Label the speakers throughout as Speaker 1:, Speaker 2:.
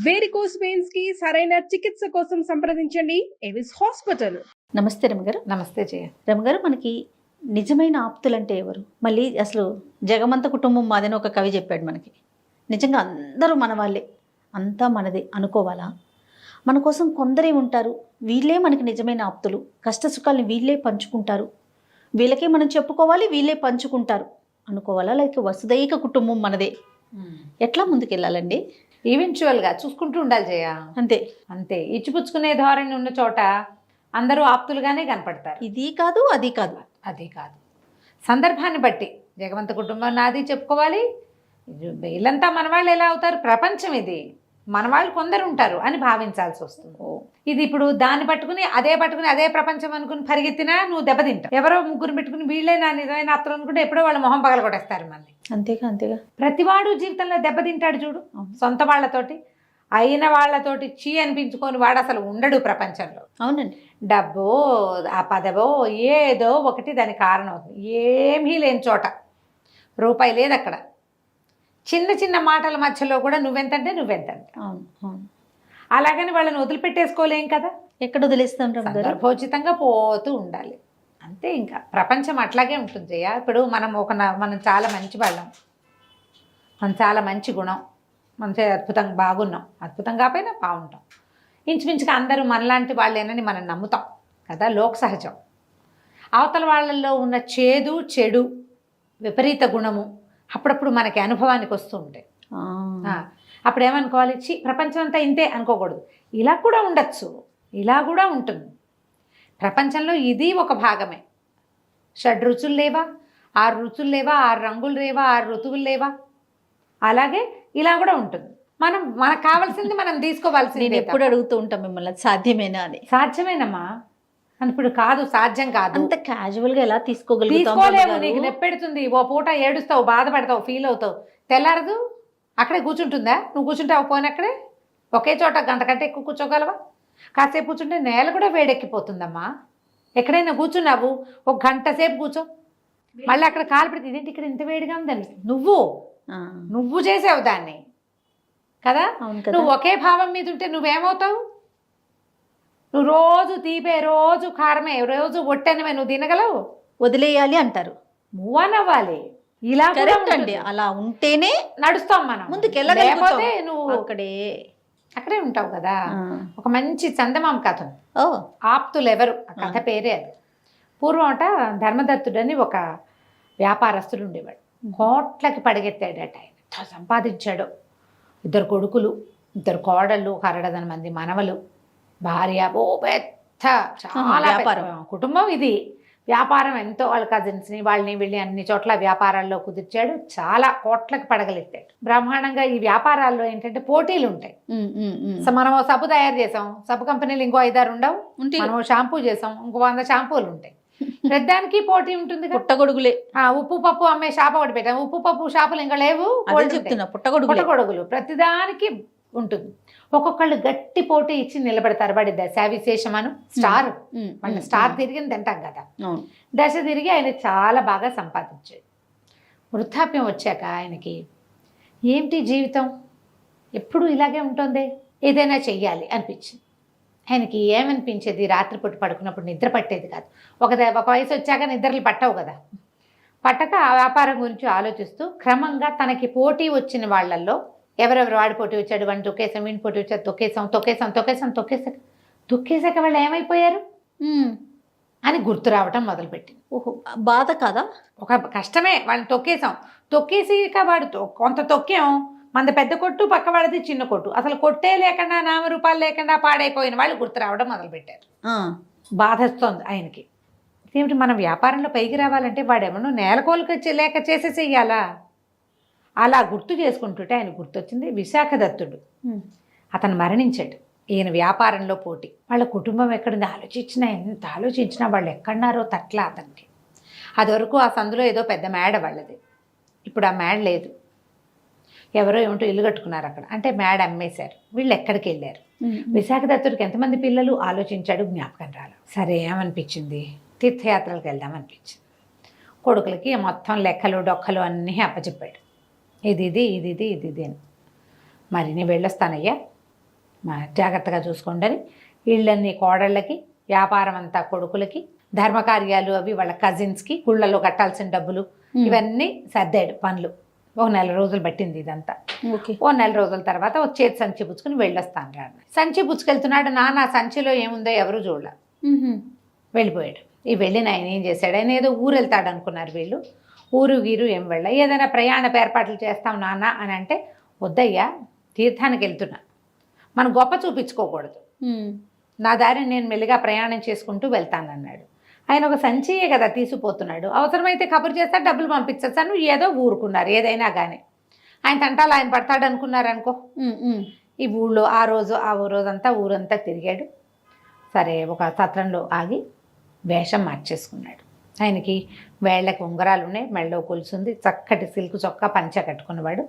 Speaker 1: Varicose veins కి సరైన చికిత్స కోసం సంప్రదించండి ఎవిస్ హాస్పిటల్.
Speaker 2: నమస్తే రమగారు.
Speaker 3: నమస్తే జయ.
Speaker 2: రమగారు, మనకి నిజమైన ఆప్తులంటే ఎవరు? మళ్ళీ అసలు జగమంత కుటుంబం మాదని ఒక కవి చెప్పాడు మనకి. నిజంగా అందరూ మన వాళ్ళే, అంతా మనదే అనుకోవాలా? మన కోసం కొందరే ఉంటారు, వీళ్ళే మనకి నిజమైన ఆప్తులు. కష్ట సుఖాలని వీళ్ళే పంచుకుంటారు, వీళ్ళకే మనం చెప్పుకోవాలి, వీళ్ళే పంచుకుంటారు అనుకోవాలా? లేక వసుదైక కుటుంబం మనదే, ఎట్లా ముందుకెళ్ళాలండి?
Speaker 3: ఈవెన్చువల్గా చూసుకుంటూ ఉండాలి జయ.
Speaker 2: అంతే
Speaker 3: అంతే. ఇచ్చిపుచ్చుకునే ధోరణి ఉన్న చోట అందరూ ఆప్తులుగానే కనపడతారు.
Speaker 2: ఇది కాదు అది కాదు.
Speaker 3: అది కాదు, సందర్భాన్ని బట్టి జగవంత కుటుంబం నాది చెప్పుకోవాలి. వీళ్ళంతా మనవాళ్ళు ఎలా అవుతారు? ప్రపంచం ఇది, మనవాళ్ళు కొందరు ఉంటారు అని భావించాల్సి వస్తుంది. ఇది ఇప్పుడు దాన్ని పట్టుకుని అదే ప్రపంచం అనుకుని పరిగెత్తినా నువ్వు దెబ్బతింటావు. ఎవరో ముగ్గురు పెట్టుకుని వీళ్ళే నా నిజమైన అత్తలు అనుకుంటే ఎప్పుడో వాళ్ళ మొహం పగల కొట్టేస్తారు మళ్ళీ.
Speaker 2: అంతేగా
Speaker 3: ప్రతివాడు జీవితంలో దెబ్బతింటాడు చూడు, సొంత వాళ్ళతోటి అయిన వాళ్ళతోటి చీ అనిపించుకొని వాడు అసలు ఉండడు ప్రపంచంలో.
Speaker 2: అవునండి.
Speaker 3: డబ్బో ఆ పదవో ఏదో ఒకటి దాని కారణం అవుతుంది. ఏమీ లేని చోట రూపాయి లేదు అక్కడ. చిన్న చిన్న మాటల మధ్యలో కూడా నువ్వెంతంటే నువ్వెంతంటే.
Speaker 2: అవును.
Speaker 3: అలాగని వాళ్ళని వదిలిపెట్టేసుకోలేం కదా.
Speaker 2: ఎక్కడ వదిలేస్తాం?
Speaker 3: సందర్భోచితంగా పోతూ ఉండాలి అంతే. ఇంకా ప్రపంచం అట్లాగే ఉంటుంది జయ. ఇప్పుడు మనం చాలా మంచి వాళ్ళం, మనం చాలా మంచి గుణం, మంచి అద్భుతంగా బాగున్నాం, అద్భుతం కాకపోయినా బాగుంటాం. ఇంచుమించుగా అందరూ మనలాంటి వాళ్ళేనని మనం నమ్ముతాం కదా, లోక సహజం. అవతల వాళ్ళల్లో ఉన్న చేదు చెడు విపరీత గుణము అప్పుడప్పుడు మనకి అనుభవానికి వస్తూ ఉంటాయి. అప్పుడు ఏమనుకోవాలి? ప్రపంచం అంతా ఇంతే అనుకోకూడదు. ఇలా కూడా ఉండొచ్చు, ఇలా కూడా ఉంటుంది. ప్రపంచంలో ఇది ఒక భాగమే. 6 రుచులు లేవా, 6 రుచులు లేవా, 6 రంగులు లేవా, 6 ఋతువులు లేవా? అలాగే ఇలా కూడా ఉంటుంది. మనకు కావాల్సింది మనం తీసుకోవాల్సింది.
Speaker 2: నేను ఎప్పుడు అడుగుతూ ఉంటాం మిమ్మల్ని, సాధ్యమేనా అని.
Speaker 3: సాధ్యమేనమ్మా అని. ఇప్పుడు కాదు, సాధ్యం కాదు.
Speaker 2: అంత క్యాజువల్గా ఎలా
Speaker 3: తీసుకోలేవు. నీకు నొప్పెడుతుంది, ఓ పూట ఏడుస్తావు, బాధపడతావు, ఫీల్ అవుతావు, తెల్లారదు అక్కడే కూర్చుంటుందా? నువ్వు కూర్చుంటావు పోయినక్కడే ఒకే చోట గంట కంటే ఎక్కువ కూర్చోగలవా? కాసేపు కూర్చుంటే నేల కూడా వేడెక్కిపోతుందమ్మా. ఎక్కడైనా కూర్చున్నావు ఒక గంట సేపు కూర్చో, మళ్ళీ అక్కడ కాలు పెడితే ఇదేంటి ఇక్కడ ఇంత వేడిగా ఉందని నువ్వు చేసావు దాన్ని కదా. నువ్వు ఒకే భావం మీద ఉంటే నువ్వేమవుతావు? నువ్వు రోజు తీపే, రోజు కారమే, రోజు ఒట్టెనమే నువ్వు తినగలవు? వదిలేయాలి అంటారు, మూవ్ ఆన్ అవ్వాలి. ఇలా
Speaker 2: అండి, అలా ఉంటేనే
Speaker 3: నడుస్తాం మనం
Speaker 2: ముందుకెళ్ళకపోతే
Speaker 3: నువ్వు అక్కడే ఉంటావు కదా. ఒక మంచి చందమామ కథ, ఆప్తులు ఎవరు, ఆ కథ పేరే అది. పూర్వం అట ధర్మదత్తుడని ఒక వ్యాపారస్తుడు ఉండేవాడు. కోట్లకి పడగెత్తాడట. ఆయన సంపాదించాడు. 2 కొడుకులు, 2 కోడళ్ళు, 1 మంది మనవలు, భార్య. పెద్ద చాలా వ్యాపారం కుటుంబం ఇది. వ్యాపారం ఎంతో, వాళ్ళ కజిన్స్ని వాళ్ళని వెళ్ళి అన్ని చోట్ల వ్యాపారాల్లో కుదిర్చాడు. చాలా కోట్లకు పడగలెత్తాడు బ్రహ్మాండంగా. ఈ వ్యాపారాల్లో ఏంటంటే పోటీలు ఉంటాయి. సో మనం సబ్బు తయారు చేసాం, సబ్బు కంపెనీలు ఇంకో 5-6 ఉండవు. మనం షాంపూ చేసాం, ఇంకో 100 షాంపూలు ఉంటాయి. ప్రతిదానికి పోటీ ఉంటుంది.
Speaker 2: పుట్టగొడుగులే.
Speaker 3: ఉప్పు పప్పు అమ్మే షాప్ ఒకటి పెట్టాం, ఉప్పు పప్పు షాపులు ఇంకా లేవు.
Speaker 2: చెప్తున్నా, పుట్టగొడుగులు
Speaker 3: ప్రతిదానికి ఉంటుంది. ఒక్కొక్కళ్ళు గట్టి పోటీ ఇచ్చి నిలబెడతారు. వాడి దశ విశేషమను స్టార్, మన స్టార్ తిరిగింది అంటాం కదా. దశ తిరిగి ఆయన చాలా బాగా సంపాదించాడు. వృద్ధాప్యం వచ్చాక ఆయనకి ఏమిటి జీవితం ఎప్పుడు ఇలాగే ఉంటుంది, ఏదైనా చెయ్యాలి అనిపించింది. ఆయనకి ఏమనిపించేది? రాత్రిపూట పడుకున్నప్పుడు నిద్ర పట్టేది కాదు. ఒక వయసు వచ్చాక నిద్రలు పట్టవు కదా. పట్టక ఆ వ్యాపారం గురించి ఆలోచిస్తూ క్రమంగా తనకి పోటీ వచ్చిన వాళ్ళల్లో ఎవరెవరు వాడి పోటీ వచ్చాడు, వాడిని తొక్కేసాం, వీడిని పోటీ వచ్చాడు, తొక్కేసాక వాళ్ళు ఏమైపోయారు అని గుర్తు రావటం మొదలుపెట్టింది.
Speaker 2: ఓహో, బాధ కాదా?
Speaker 3: ఒక కష్టమే. వాళ్ళని తొక్కేసాక వాడు కొంత తొక్కాం. మన పెద్ద కొట్టు, పక్క వాడిది చిన్న కొట్టు, అసలు కొట్టే లేకుండా నామరూపాలు లేకుండా పాడైపోయిన వాళ్ళు గుర్తు రావడం మొదలుపెట్టారు. బాధేస్తోంది ఆయనకి. ఏమిటి, మనం వ్యాపారంలో పైకి రావాలంటే వాడేమన్నా నేలకోలుకు లేక చేసేసేయాలా? అలా గుర్తు చేసుకుంటుంటే ఆయన గుర్తొచ్చింది విశాఖ దత్తుడు. అతను మరణించాడు. ఈయన వ్యాపారంలో పోటీ. వాళ్ళ కుటుంబం ఎక్కడుంది ఎంత ఆలోచించినా వాళ్ళు ఎక్కడున్నారో తట్లా అతనికి. అదివరకు ఆ సందులో ఏదో పెద్ద మేడ వాళ్ళది. ఇప్పుడు ఆ మేడ లేదు. ఎవరో ఏమిటో ఇల్లు కట్టుకున్నారు అక్కడ. అంటే మేడ అమ్మేశారు. వీళ్ళు ఎక్కడికి వెళ్ళారు? విశాఖ దత్తుడికి ఎంతమంది పిల్లలు ఆలోచించాడు, జ్ఞాపకం రాల. సరే ఏమనిపించింది, తీర్థయాత్రలకు వెళ్దామనిపించింది. కొడుకులకి మొత్తం లెక్కలు డొక్కలు అన్నీ అప్పచెప్పాడు. ఇది అని. మరి నేను వెళ్ళొస్తానయ్యా, జాగ్రత్తగా చూసుకోండి అని ఇళ్ళన్నీ కోడళ్ళకి, వ్యాపారం అంతా కొడుకులకి, ధర్మకార్యాలు అవి వాళ్ళ కజిన్స్కి, గుళ్ళలో కట్టాల్సిన డబ్బులు ఇవన్నీ సర్దాడు పనులు. ఒక 4 రోజులు పట్టింది ఇదంతా.
Speaker 2: ఓకే.
Speaker 3: ఓ 4 రోజుల తర్వాత ఒక చేతి సంచి పుచ్చుకుని వెళ్ళొస్తాను రా. సంచి పుచ్చుకెళ్తున్నాడు. నా సంచిలో ఏముందో ఎవరు చూడలే, వెళ్ళిపోయాడు. ఈ వెళ్ళిన ఆయన ఏం చేశాడు, ఆయన ఏదో ఊరు వెళ్తాడు అనుకున్నారు వీళ్ళు. ఊరు గీరు ఏం వెళ్ళ, ఏదైనా ప్రయాణ ఏర్పాట్లు చేస్తాం నాన్న అని అంటే, వద్దయ్యా తీర్థానికి వెళ్తున్నా, మనం గొప్ప చూపించుకోకూడదు, నా దారిని నేను మెల్లిగా ప్రయాణం చేసుకుంటూ వెళ్తానన్నాడు. ఆయన ఒక సంచియే కదా తీసుకుపోతున్నాడు, అవసరమైతే కబురు చేస్తా, డబ్బులు పంపించేస్తాను, ఏదో ఊరుకున్నారు. ఏదైనా కానీ ఆయన తంటాలు ఆయన పడతాడు అనుకున్నారు అనుకో. ఈ ఊళ్ళో ఆ రోజంతా ఊరంతా తిరిగాడు. సరే ఒక సత్రంలో ఆగి వేషం మార్చేసుకున్నాడు. ఆయనకి వేళ్ళకి ఉంగరాలు ఉన్నాయి, మెళ్ళలో కొలుసుంది, చక్కటి సిల్క్ చొక్కా పంచ కట్టుకున్నవాడు.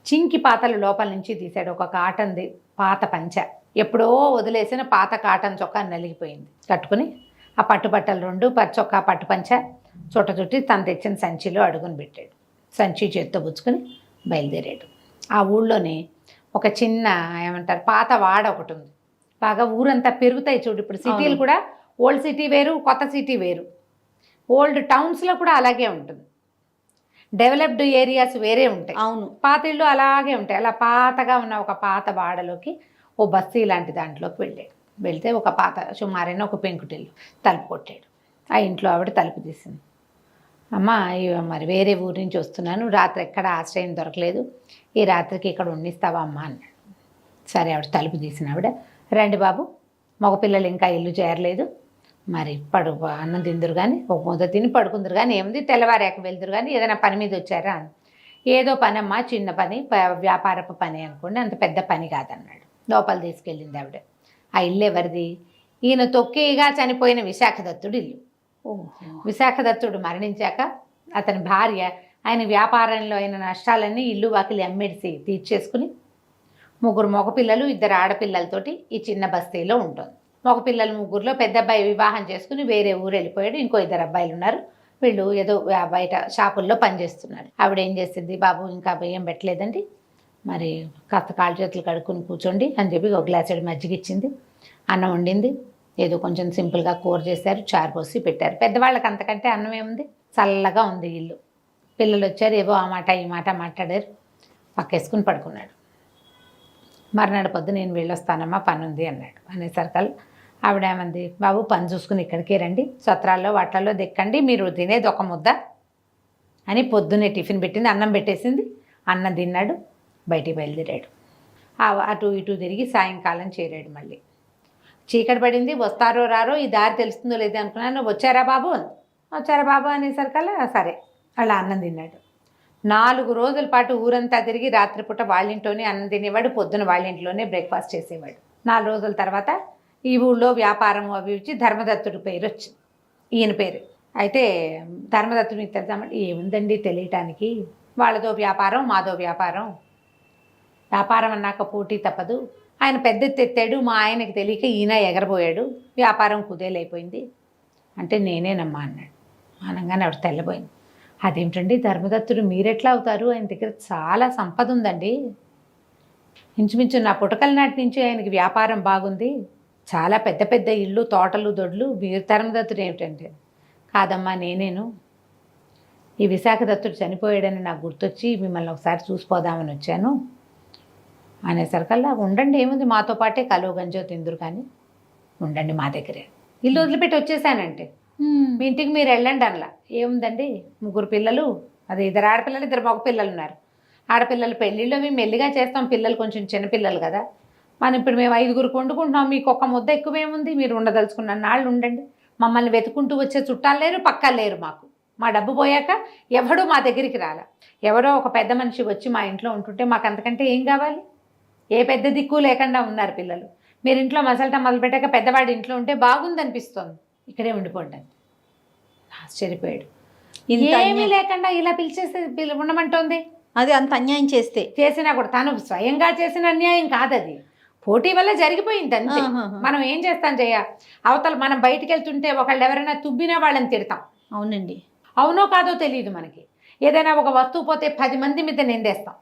Speaker 3: చింకి పాతలు లోపల నుంచి తీశాడు. ఒక కాటన్ది పాత పంచ, ఎప్పుడో వదిలేసిన పాత కాటన్ చొక్కా నలిగిపోయింది, కట్టుకుని ఆ పట్టుబట్టలు 2 చొక్కా పట్టు పంచ చుట్ట చుట్టి తను తెచ్చిన సంచిలో అడుగుని పెట్టాడు. సంచి చేత్తో పుచ్చుకొని బయలుదేరాడు. ఆ ఊళ్ళోనే ఒక చిన్న ఏమంటారు పాత వాడ ఒకటి ఉంది. బాగా ఊరంతా పెరుగుతాయి చూడు, ఇప్పుడు సిటీలు కూడా ఓల్డ్ సిటీ వేరు, కొత్త సిటీ వేరు. ఓల్డ్ టౌన్స్లో కూడా అలాగే ఉంటుంది, డెవలప్డ్ ఏరియాస్ వేరే ఉంటాయి.
Speaker 2: అవును,
Speaker 3: పాత ఇళ్ళు అలాగే ఉంటాయి. అలా పాతగా ఉన్న ఒక పాత వాడలోకి ఓ బస్తీ లాంటి దాంట్లోకి వెళ్ళాడు. వెళ్తే ఒక పాత సుమారైన ఒక పెంకుటిల్లు, తలుపు కొట్టాడు. ఆ ఇంట్లో ఆవిడ తలుపు తీసింది. అమ్మ మరి వేరే ఊరి నుంచి వస్తున్నాను, రాత్రి ఎక్కడ ఆశ్రయం దొరకలేదు, ఈ రాత్రికి ఇక్కడ ఉండిస్తావా అమ్మ అన్నాడు. సరే ఆవిడ తలుపు తీసిన ఆవిడ, రండి బాబు, మగపిల్లలు ఇంకా ఇల్లు చేరలేదు, మరి అన్నం తిందురు కానీ, ఒక ముద్ద తిని పడుకుందరు కానీ, ఏముంది తెల్లవారాక వెళ్తురు కానీ, ఏదైనా పని మీద వచ్చారా అని. ఏదో పని అమ్మా, చిన్న పని, వ్యాపారపు పని అనుకోండి, అంత పెద్ద పని కాదన్నాడు. లోపల తీసుకెళ్ళింది ఆవిడ. ఆ ఇల్లు ఎవరిది, ఈయన తొక్కేగా చనిపోయిన విశాఖదత్తుడు ఇల్లు. విశాఖదత్తుడు మరణించాక అతని భార్య ఆయన వ్యాపారంలో అయిన నష్టాలన్నీ ఇల్లు వాకిలి అమ్మేసి తీర్చేసుకుని 3 మగపిల్లలు 2 ఆడపిల్లలతోటి ఈ చిన్న బస్తీలో ఉంటుంది. మగపిల్లలు 3లో పెద్ద అబ్బాయి వివాహం చేసుకుని వేరే ఊరు వెళ్ళిపోయాడు. ఇంకో 2 అబ్బాయిలు ఉన్నారు. వీళ్ళు ఏదో బయట షాపుల్లో పనిచేస్తున్నారు. ఆవిడ ఏం చేసింది, బాబు ఇంకా బియ్యం పెట్టలేదండి, మరి కాస్త కాళ్ళు చేతులు కడుక్కుని కూర్చోండి అని చెప్పి ఒక గ్లాసుడు మజ్జిగ ఇచ్చింది. అన్నం వండింది, ఏదో కొంచెం సింపుల్గా కూర చేశారు, చారు పోసి పెట్టారు. పెద్దవాళ్ళకి అంతకంటే అన్నం ఏముంది, చల్లగా ఉంది ఇల్లు. పిల్లలు వచ్చారు, ఏవో ఆ మాట ఈ మాట మాట్లాడారు, పక్కేసుకుని పడుకున్నాడు. మర్నాడు పొద్దు నేను వెళ్ళొస్తానమ్మా, పని ఉంది అన్నాడు. అనేసరికల్ ఆవిడ ఏమంది, బాబు పని చూసుకుని ఇక్కడికే రండి, సత్రాల్లో వాటిల్లో దిక్కండి, మీరు తినేది ఒక ముద్ద అని పొద్దున్నే టిఫిన్ పెట్టింది, అన్నం పెట్టేసింది. అన్నం తిన్నాడు, బయటికి బయలుదేరాడు. అటు ఇటు తిరిగి సాయంకాలం చేరాడు. మళ్ళీ చీకటి పడింది, వస్తారో రారో, ఈ దారి తెలుస్తుందో లేదో అనుకున్నాను. వచ్చారా బాబు అనేసరికల్లా సరే అలా అన్నం తిన్నాడు. 4 రోజుల పాటు ఊరంతా తిరిగి రాత్రిపూట వాళ్ళింట్లోనే అన్నం తినేవాడు, పొద్దున వాళ్ళింట్లోనే బ్రేక్ఫాస్ట్ చేసేవాడు. 4 రోజుల తర్వాత ఈ ఊళ్ళో వ్యాపారం అవి వచ్చి ధర్మదత్తుడి పేరు వచ్చింది, ఈయన పేరు. అయితే ధర్మదత్తుడు మీకు తెలుసామంటే, ఏముందండి తెలియటానికి, వాళ్ళదో వ్యాపారం మాదో వ్యాపారం, వ్యాపారం అన్నాక పోటీ తప్పదు, ఆయన పెద్ద ఎత్తాడు, మా ఆయనకి తెలియక ఈయన ఎగరబోయాడు, వ్యాపారం కుదేలైపోయింది అంటే నేనేనమ్మా అన్నాడు. అనగానే ఆవిడ తెల్లబోయింది. అదేమిటండి ధర్మదత్తుడు మీరెట్లా అవుతారు, ఆయన దగ్గర చాలా సంపద ఉందండి, ఇంచుమించు నా పుటకల నాటి నుంచి ఆయనకి వ్యాపారం బాగుంది, చాలా పెద్ద పెద్ద ఇళ్ళు తోటలు దొడ్లు, మీరు ధర్మదత్తుడు ఏమిటంటే. కాదమ్మా నేనేను, ఈ విశాఖదత్తుడు చనిపోయాడని నాకు గుర్తొచ్చి మిమ్మల్ని ఒకసారి చూసిపోదామని వచ్చాను అనేసరికల్లా, ఉండండి ఏముంది, మాతో పాటే కలువ గంజో తిందురు కానీ ఉండండి మా దగ్గరే, ఇల్లు వదిలిపెట్టి వచ్చేసానంటే మీ ఇంటికి మీరు వెళ్ళండి అనలా. ఏముందండి 3 పిల్లలు, అది 2 ఆడపిల్లలు 2 మగ పిల్లలు ఉన్నారు. ఆడపిల్లలు పెళ్ళిళ్ళు అవి మెల్లిగా చేస్తాం, పిల్లలు కొంచెం చిన్నపిల్లలు కదా, మనం ఇప్పుడు మేము 5గురికి వండుకుంటున్నాం, మీకు ఒక ముద్ద ఎక్కువేముంది, మీరు ఉండదలుచుకున్న నాళ్ళు ఉండండి, మమ్మల్ని వెతుకుంటూ వచ్చే చుట్టాలు లేరు, పక్కా లేరు, మాకు మా డబ్బు పోయాక ఎవడూ మా దగ్గరికి రాలా, ఎవరో ఒక పెద్ద మనిషి వచ్చి మా ఇంట్లో ఉంటుంటే మాకు అంతకంటే ఏం కావాలి, ఏ పెద్ద దిక్కు లేకుండా ఉన్నారు పిల్లలు, మీరు ఇంట్లో మసలటం మొదలుపెట్టాక పెద్దవాడి ఇంట్లో ఉంటే బాగుందనిపిస్తుంది, ఇక్కడే ఉండిపోండి. ఆశ్చర్యపోయాడు. ఏమీ లేకుండా ఇలా పిలిచేస్తే ఉండమంటోంది.
Speaker 2: అది అంత అన్యాయం చేసినా
Speaker 3: కూడా తను స్వయంగా చేసిన అన్యాయం కాదు, అది పోటీ వల్ల జరిగిపోయింది అంతే. మనం ఏం చేస్తాం అవతల మనం బయటికి వెళ్తుంటే ఒకళ్ళు ఎవరైనా తుబ్బినా వాళ్ళని తిడతాం.
Speaker 2: అవునండి,
Speaker 3: అవునో కాదో తెలియదు మనకి. ఏదైనా ఒక వస్తువు పోతే 10 మంది మీద నిందేస్తాం.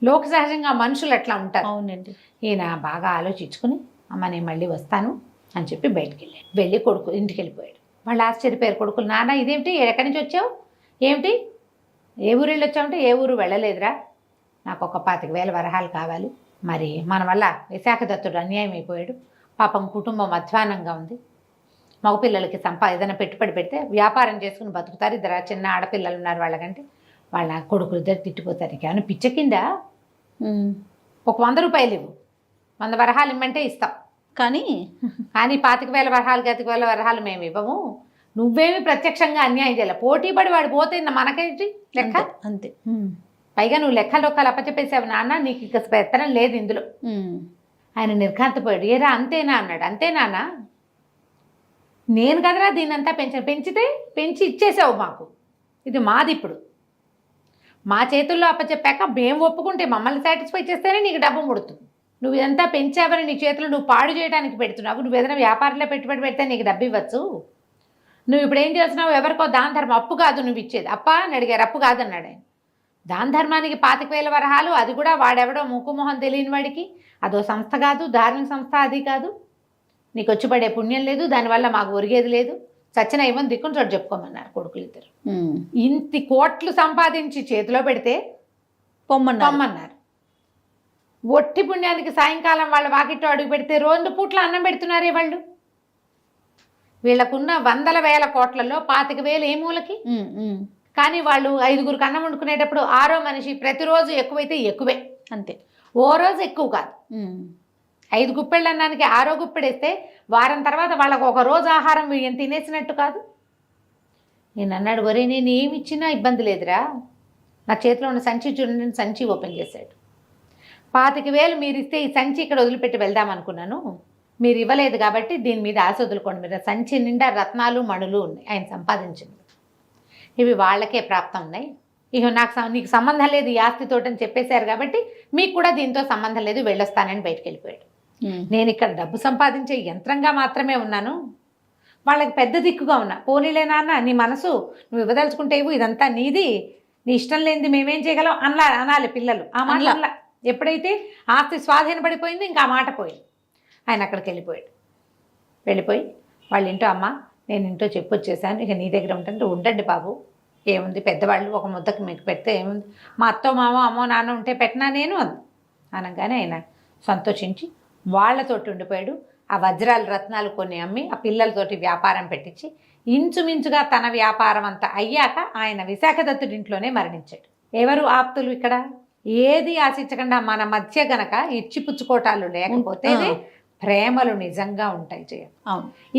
Speaker 3: లోక సహజంగా మనుషులు అట్లా ఉంటారు.
Speaker 2: అవునండి.
Speaker 3: ఈయన బాగా ఆలోచించుకుని అమ్మ నేను మళ్ళీ వస్తాను అని చెప్పి బయటికి వెళ్ళాడు. వెళ్ళి కొడుకు ఇంటికి వెళ్ళిపోయాడు. వాళ్ళు ఆశ్చర్యపోయారు కొడుకులు, నాన్న ఇదేమిటి, ఎక్కడి నుంచి వచ్చావు, ఏమిటి, ఏ ఊరు వెళ్ళి వచ్చావంటే ఏ ఊరు వెళ్ళలేదురా, నాకు ఒక 25,000 వరహాలు కావాలి. మరి మన వల్ల విశాఖ దత్తుడు అన్యాయం అయిపోయాడు, పాపం కుటుంబం అధ్వానంగా ఉంది, మగపిల్లలకి ఏదైనా పెట్టుబడి పెడితే వ్యాపారం చేసుకుని బతుకుతారు, ఇద్దరు చిన్న ఆడపిల్లలు ఉన్నారు వాళ్ళకంటే, వాళ్ళ కొడుకులు ఇద్దరు తిట్టిపోతారు, ఏమైనా పిచ్చ కింద ఒక 100 రూపాయలు ఇవ్వు, 100 వరహాలు ఇమ్మంటే ఇస్తాం,
Speaker 2: కానీ
Speaker 3: 25,000 వరహాలు 25,000 వరహాలు మేము ఇవ్వము, నువ్వేమి ప్రత్యక్షంగా అన్యాయం చేయాలి, పోటీ పడి వాడు పోతే మనకేంటి లెక్క,
Speaker 2: అంతే.
Speaker 3: పైగా నువ్వు లెక్కలు అప్పచెప్పేసావు నాన్న, నీకు ఇక పెత్తనం లేదు ఇందులో. ఆయన నిర్ఘాంతపోయాడు. ఏరా అంతేనా అన్నాడు. అంతేనానా, నేను కదరా దీన్నంతా పెంచితే పెంచి ఇచ్చేసావు మాకు, ఇది మాది, ఇప్పుడు మా చేతుల్లో అప్పచెప్పాక మేము ఒప్పుకుంటే మమ్మల్ని సాటిస్ఫై చేస్తేనే నీకు డబ్బు ముడుతుంది, నువ్వు ఇదంతా పెంచావని నీ చేతులు నువ్వు పాడు చేయడానికి పెడుతున్నావు, నువ్వు ఏదైనా వ్యాపారంలో పెట్టుబడి పెడితే నీకు డబ్బు ఇవ్వచ్చు, నువ్వు ఇప్పుడు ఏం చేస్తున్నావు, ఎవరికో దాన ధర్మం, అప్పు కాదు నువ్వు ఇచ్చేది, అప్ప అని అడిగారు, అప్పు కాదన్నాడు ఆయన. దాన ధర్మానికి 25,000 వరహాలు, అది కూడా వాడెవడో ముక్కుమొహం తెలియని వాడికి, అదో సంస్థ కాదు, ధార్మిక సంస్థ అది కాదు, నీకు వచ్చి పడే పుణ్యం లేదు, దానివల్ల మాకు ఒరిగేది లేదు, చచ్చిన ఇవ్వని దిక్కుని చోటు చెప్పుకోమన్నారు కొడుకులు ఇద్దరు. ఇంటి కోట్లు సంపాదించి చేతిలో పెడితే పొమ్మన్నారు. ఒట్టి పుణ్యానికి సాయంకాలం వాళ్ళ వాకిట్లో అడుగు పెడితే 2 పూట్ల అన్నం పెడుతున్నారే వాళ్ళు. వీళ్ళకున్న 100,000 కోట్లలో 25,000 ఏ మూలకి, కానీ వాళ్ళు 5గురికి అన్నం వండుకునేటప్పుడు 6వ మనిషి ప్రతిరోజు ఎక్కువైతే ఎక్కువే, అంతే, ఓ రోజు ఎక్కువ కాదు. 5 గుప్పెళ్ళు అన్నానికి 6వ గుప్పెడేస్తే వారం తర్వాత వాళ్ళకు ఒక రోజు ఆహారం తినేసినట్టు కాదు. నేను అన్నాడు, వరే నేను ఏమి ఇచ్చినా ఇబ్బంది లేదురా, నా చేతిలో ఉన్న సంచి చూడండి, సంచి ఓపెన్ చేశాడు, 25,000 మీరు ఇస్తే ఈ సంచి ఇక్కడ వదిలిపెట్టి వెళ్దాం అనుకున్నాను, మీరు ఇవ్వలేదు కాబట్టి దీని మీద ఆశ వదులుకోండి, మీరు సంచి నిండా రత్నాలు మణులు ఉన్నాయి ఆయన సంపాదించింది, ఇవి వాళ్ళకే ప్రాప్తం ఉన్నాయి, ఇక నీకు సంబంధం లేదు ఈ ఆస్తితోటి అని చెప్పేశారు కాబట్టి మీకు కూడా దీంతో సంబంధం లేదు, వెళ్ళొస్తానని బయటకు వెళ్ళిపోయాడు. నేను ఇక్కడ డబ్బు సంపాదించే యంత్రంగా మాత్రమే ఉన్నాను, వాళ్ళకి పెద్ద దిక్కుగా ఉన్నా, పోనీలే నాన్న నీ మనసు, నువ్వు ఇవ్వదలుచుకుంటే ఇవ్వు, ఇదంతా నీది, నీ ఇష్టం లేనిది మేమేం చేయగలం అనాలి పిల్లలు. ఆ మాట ఎప్పుడైతే ఆస్తి స్వాధీనపడిపోయింది ఇంకా ఆ మాట పోయింది. ఆయన అక్కడికి వెళ్ళిపోయి వాళ్ళ ఇంటో, అమ్మ నేను ఇంట్లో చెప్పొచ్చేసాను, ఇక నీ దగ్గర ఉంటుంటే ఉండండి బాబు, ఏముంది పెద్దవాళ్ళు ఒక ముద్దకు మీకు పెడితే ఏముంది, మా అత్తో మామో అమ్మో నాన్న ఉంటే పెట్టినా నేను అనగానే ఆయన సంతోషించి వాళ్ళతోటి ఉండిపోయాడు. ఆ వజ్రాలు రత్నాలు కొన్ని అమ్మి ఆ పిల్లలతోటి వ్యాపారం పెట్టించి ఇంచుమించుగా తన వ్యాపారం అంతా అయ్యాక ఆయన విశాఖ దత్తుడి ఇంట్లోనే మరణించాడు. ఎవరు ఆప్తులు ఇక్కడ, ఏది ఆశించకుండా మన మధ్య గనక ఇచ్చిపుచ్చుకోటాలు లేకపోతే ప్రేమలు నిజంగా ఉంటాయి జయ.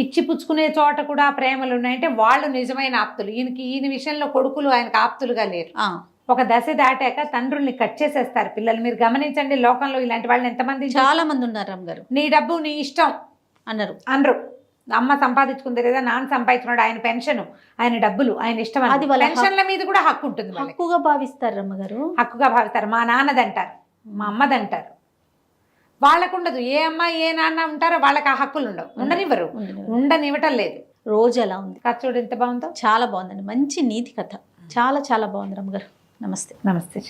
Speaker 3: ఇచ్చి పుచ్చుకునే చోట కూడా ప్రేమలు ఉన్నాయంటే వాళ్ళు నిజమైన ఆప్తులు. ఈయన విషయంలో కొడుకులు ఆయనకు ఆప్తులుగా లేరు. ఒక దశ దాటాక తండ్రుల్ని కట్ చేసేస్తారు పిల్లలు. మీరు గమనించండి, లోకంలో ఇలాంటి వాళ్ళు ఎంతమంది,
Speaker 2: చాలా మంది ఉన్నారు అమ్మగారు.
Speaker 3: నీ డబ్బు నీ ఇష్టం అనరు. అమ్మ సంపాదించుకుంది లేదా నాన్న సంపాదించుకున్నాడు, ఆయన పెన్షన్, ఆయన డబ్బులు, ఆయన ఇష్టం, అది పెన్షన్ల మీద కూడా హక్కు ఉంటుంది,
Speaker 2: హక్కుగా భావిస్తారు అమ్మగారు, హక్కుగా
Speaker 3: భావిస్తారు. మా నాన్నదంటారు, మా అమ్మదంటారు, వాళ్ళకు ఉండదు. ఏ అమ్మాయి ఏ నాన్న ఉంటారో వాళ్ళకి ఆ హక్కులు ఉండవు, ఉండనివ్వటం లేదు.
Speaker 2: రోజు ఎలా ఉంది
Speaker 3: కథ చూడు ఎంత బాగుందో,
Speaker 2: చాలా బాగుందండి, మంచి నీతి కథ, చాలా చాలా బాగుంది అమ్మగారు. నమస్తే.
Speaker 3: నమస్తే.